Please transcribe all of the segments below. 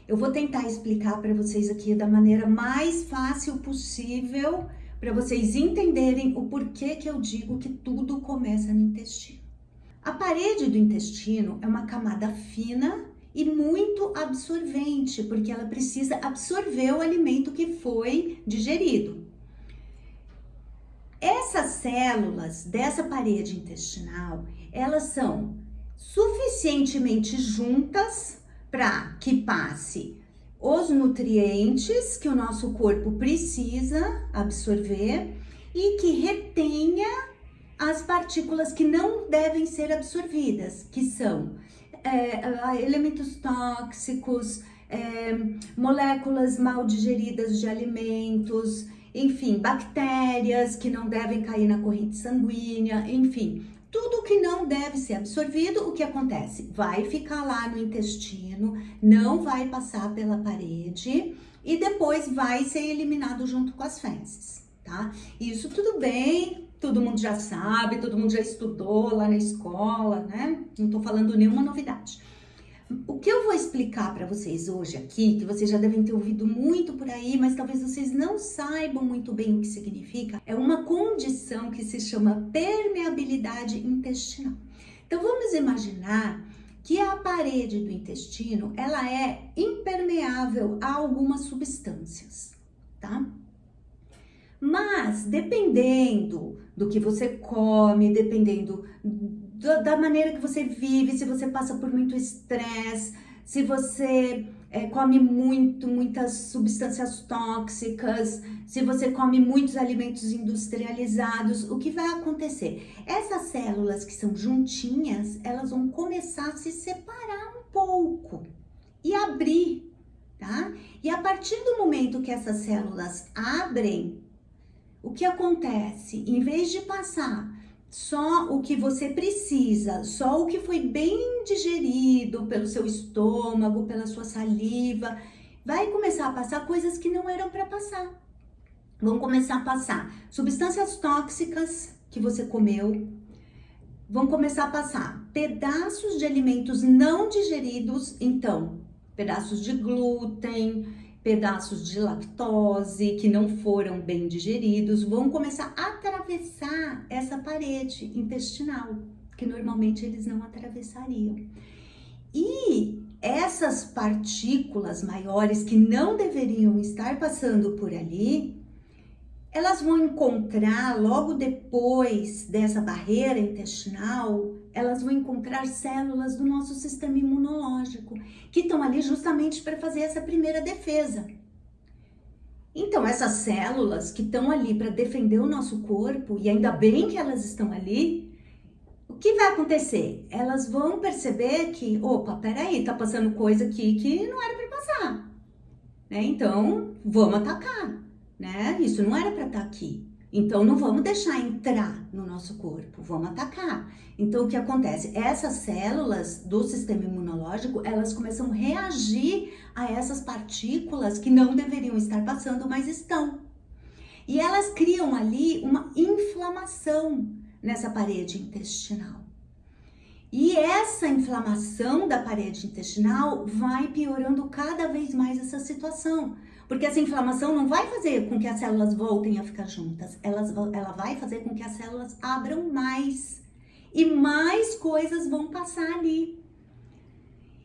Eu vou tentar explicar para vocês aqui da maneira mais fácil possível, para vocês entenderem o porquê que eu digo que tudo começa no intestino. A parede do intestino é uma camada fina e muito absorvente, porque ela precisa absorver o alimento que foi digerido. Essas células dessa parede intestinal, elas são suficientemente juntas para que passe os nutrientes que o nosso corpo precisa absorver e que retenha as partículas que não devem ser absorvidas, que são elementos tóxicos, moléculas mal digeridas de alimentos, enfim, bactérias que não devem cair na corrente sanguínea, enfim, tudo que não deve ser absorvido, o que acontece? Vai ficar lá no intestino, não vai passar pela parede e depois vai ser eliminado junto com as fezes, tá? Isso tudo bem, todo mundo já sabe, todo mundo já estudou lá na escola, né? Não tô falando nenhuma novidade. O que eu vou explicar para vocês hoje aqui, que vocês já devem ter ouvido muito por aí, mas talvez vocês não saibam muito bem o que significa, é uma condição que se chama permeabilidade intestinal. Então vamos imaginar que a parede do intestino, ela é impermeável a algumas substâncias, tá? Mas dependendo do que você come, dependendo da maneira que você vive, se você passa por muito estresse, se você come muitas substâncias tóxicas, se você come muitos alimentos industrializados, o que vai acontecer? Essas células que são juntinhas, elas vão começar a se separar um pouco e abrir, tá? E a partir do momento que essas células abrem, o que acontece? Em vez de passar só o que você precisa, só o que foi bem digerido pelo seu estômago, pela sua saliva, vai começar a passar coisas que não eram para passar. Vão começar a passar substâncias tóxicas que você comeu, vão começar a passar pedaços de alimentos não digeridos, então, pedaços de glúten, pedaços de lactose que não foram bem digeridos, vão começar a atravessar essa parede intestinal, que normalmente eles não atravessariam. E essas partículas maiores que não deveriam estar passando por ali, elas vão encontrar logo depois dessa barreira intestinal, elas vão encontrar células do nosso sistema imunológico, que estão ali justamente para fazer essa primeira defesa. Então, essas células que estão ali para defender o nosso corpo, e ainda bem que elas estão ali, o que vai acontecer? Elas vão perceber que, opa, peraí, tá passando coisa aqui que não era para passar, né? Então, vamos atacar, né? Isso não era para estar aqui. Então, não vamos deixar entrar no nosso corpo, vamos atacar. Então, o que acontece? Essas células do sistema imunológico, elas começam a reagir a essas partículas que não deveriam estar passando, mas estão. E elas criam ali uma inflamação nessa parede intestinal. E essa inflamação da parede intestinal vai piorando cada vez mais essa situação. Porque essa inflamação não vai fazer com que as células voltem a ficar juntas, ela vai fazer com que as células abram mais e mais coisas vão passar ali.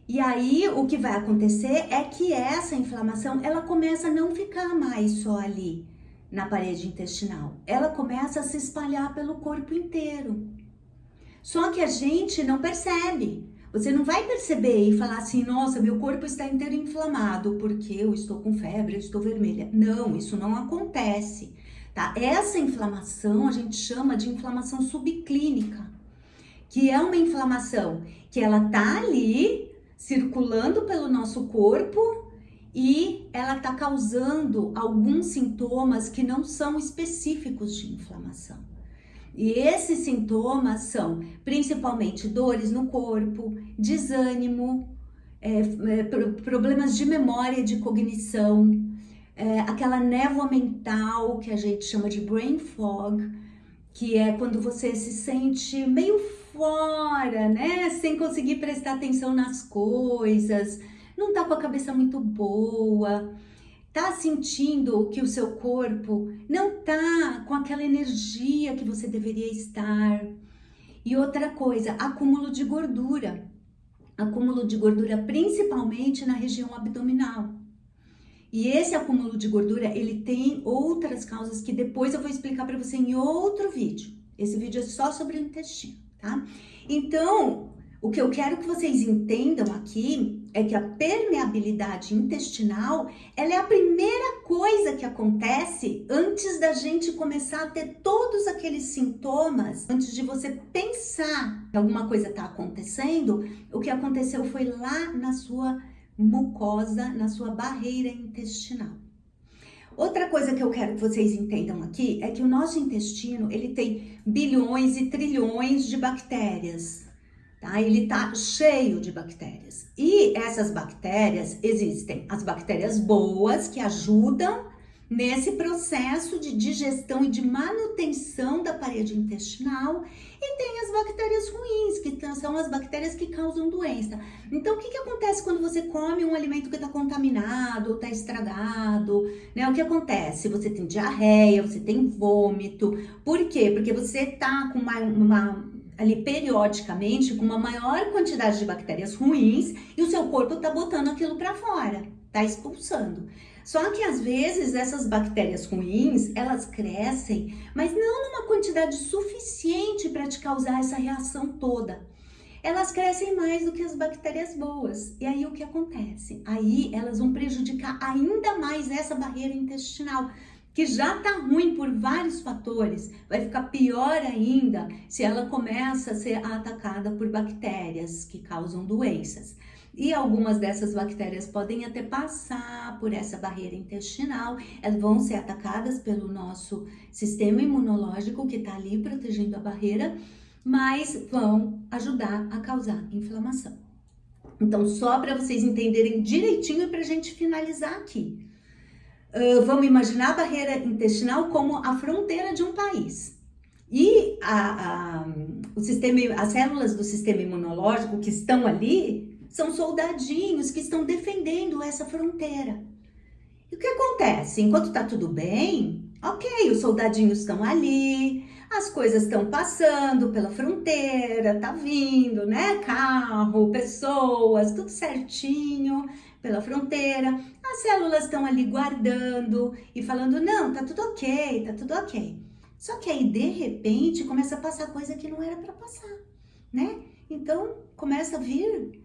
E aí o que vai acontecer é que essa inflamação, ela começa a não ficar mais só ali na parede intestinal, ela começa a se espalhar pelo corpo inteiro. Só que a gente não percebe. Você não vai perceber e falar assim, nossa, meu corpo está inteiro inflamado porque eu estou com febre, eu estou vermelha. Não, isso não acontece, tá? Essa inflamação a gente chama de inflamação subclínica, que é uma inflamação que ela tá ali circulando pelo nosso corpo e ela tá causando alguns sintomas que não são específicos de inflamação. E esses sintomas são principalmente dores no corpo, desânimo, problemas de memória e de cognição, aquela névoa mental que a gente chama de brain fog, que é quando você se sente meio fora, né? Sem conseguir prestar atenção nas coisas, não tá com a cabeça muito boa, tá sentindo que o seu corpo não tá com aquela energia que você deveria estar. E outra coisa, acúmulo de gordura. Acúmulo de gordura principalmente na região abdominal. E esse acúmulo de gordura, ele tem outras causas que depois eu vou explicar para você em outro vídeo. Esse vídeo é só sobre o intestino, tá? Então, o que eu quero que vocês entendam aqui é que a permeabilidade intestinal, ela é a primeira coisa que acontece antes da gente começar a ter todos aqueles sintomas, antes de você pensar que alguma coisa está acontecendo. O que aconteceu foi lá na sua mucosa, na sua barreira intestinal. Outra coisa que eu quero que vocês entendam aqui é que o nosso intestino, ele tem bilhões e trilhões de bactérias, tá? Ele tá cheio de bactérias. E essas bactérias, existem as bactérias boas que ajudam nesse processo de digestão e de manutenção da parede intestinal, e tem as bactérias ruins, que são as bactérias que causam doença. Então, o que acontece quando você come um alimento que está contaminado ou está estragado, né? O que acontece? Você tem diarreia, você tem vômito. Por quê? Porque você tá com ali periodicamente com uma maior quantidade de bactérias ruins e o seu corpo tá botando aquilo para fora, tá expulsando. Só que às vezes essas bactérias ruins, elas crescem, mas não numa quantidade suficiente para te causar essa reação toda. Elas crescem mais do que as bactérias boas. E aí o que acontece? Aí elas vão prejudicar ainda mais essa barreira intestinal, que já tá ruim por vários fatores. Vai ficar pior ainda se ela começa a ser atacada por bactérias que causam doenças. E algumas dessas bactérias podem até passar por essa barreira intestinal, elas vão ser atacadas pelo nosso sistema imunológico que está ali protegendo a barreira, mas vão ajudar a causar inflamação. Então, só para vocês entenderem direitinho e para a gente finalizar aqui. Vamos imaginar a barreira intestinal como a fronteira de um país. E as células do sistema imunológico que estão ali são soldadinhos que estão defendendo essa fronteira. E o que acontece? Enquanto tá tudo bem, ok, os soldadinhos estão ali, as coisas estão passando pela fronteira, tá vindo, né? Carro, pessoas, tudo certinho pela fronteira. As células estão ali guardando e falando, não, tá tudo ok, tá tudo ok. Só que aí, de repente, começa a passar coisa que não era para passar, né? Então, começa a vir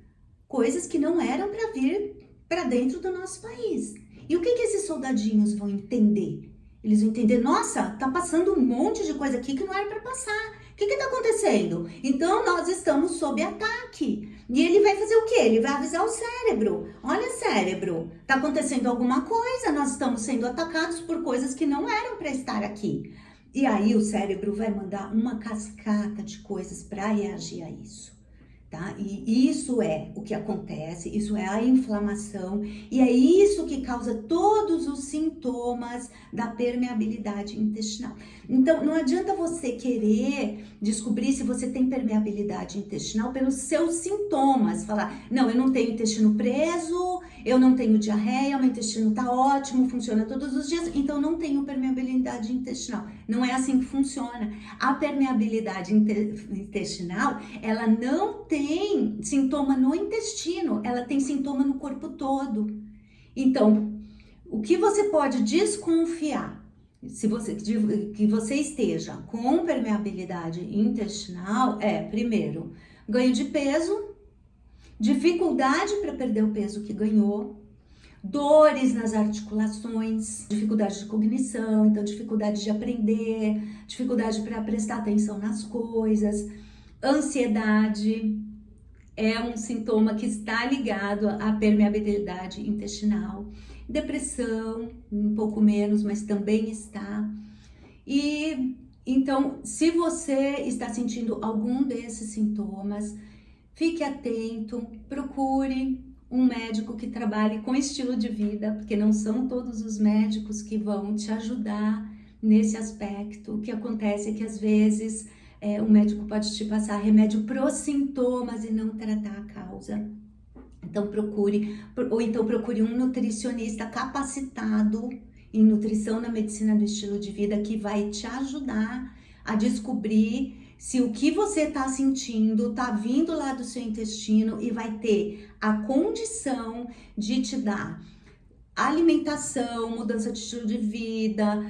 coisas que não eram para vir para dentro do nosso país. E o que esses soldadinhos vão entender? Eles vão entender, nossa, tá passando um monte de coisa aqui que não era para passar. O que tá acontecendo? Então, nós estamos sob ataque. E ele vai fazer o quê? Ele vai avisar o cérebro. Olha, cérebro, tá acontecendo alguma coisa, nós estamos sendo atacados por coisas que não eram para estar aqui. E aí o cérebro vai mandar uma cascata de coisas para reagir a isso. Tá? E isso é o que acontece, isso é a inflamação, e é isso que causa todos os sintomas da permeabilidade intestinal. Então, não adianta você querer descobrir se você tem permeabilidade intestinal pelos seus sintomas, falar, não, eu não tenho intestino preso, eu não tenho diarreia, meu intestino tá ótimo, funciona todos os dias, então não tenho permeabilidade intestinal. Não é assim que funciona. A permeabilidade intestinal, ela não tem sintoma no intestino, ela tem sintoma no corpo todo. Então, o que você pode desconfiar, que você esteja com permeabilidade intestinal, primeiro, ganho de peso, dificuldade para perder o peso que ganhou, dores nas articulações, dificuldade de cognição, então dificuldade de aprender, dificuldade para prestar atenção nas coisas, ansiedade é um sintoma que está ligado à permeabilidade intestinal, depressão, um pouco menos, mas também está. E então, se você está sentindo algum desses sintomas, fique atento, procure um médico que trabalhe com estilo de vida, porque não são todos os médicos que vão te ajudar nesse aspecto. O que acontece é que às vezes o médico pode te passar remédio para os sintomas e não tratar a causa. Então procure um nutricionista capacitado em nutrição na medicina do estilo de vida que vai te ajudar a descobrir se o que você está sentindo está vindo lá do seu intestino e vai ter a condição de te dar alimentação, mudança de estilo de vida,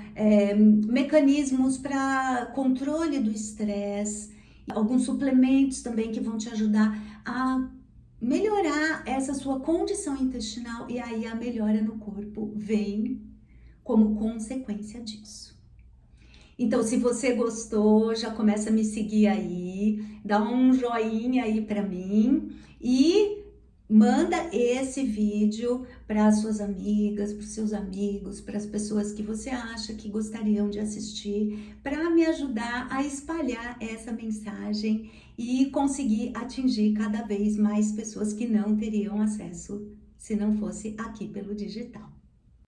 mecanismos para controle do estresse, alguns suplementos também que vão te ajudar a melhorar essa sua condição intestinal, e aí a melhora no corpo vem como consequência disso. Então, se você gostou, já começa a me seguir aí, dá um joinha aí para mim e manda esse vídeo para as suas amigas, para os seus amigos, para as pessoas que você acha que gostariam de assistir, para me ajudar a espalhar essa mensagem e conseguir atingir cada vez mais pessoas que não teriam acesso se não fosse aqui pelo digital.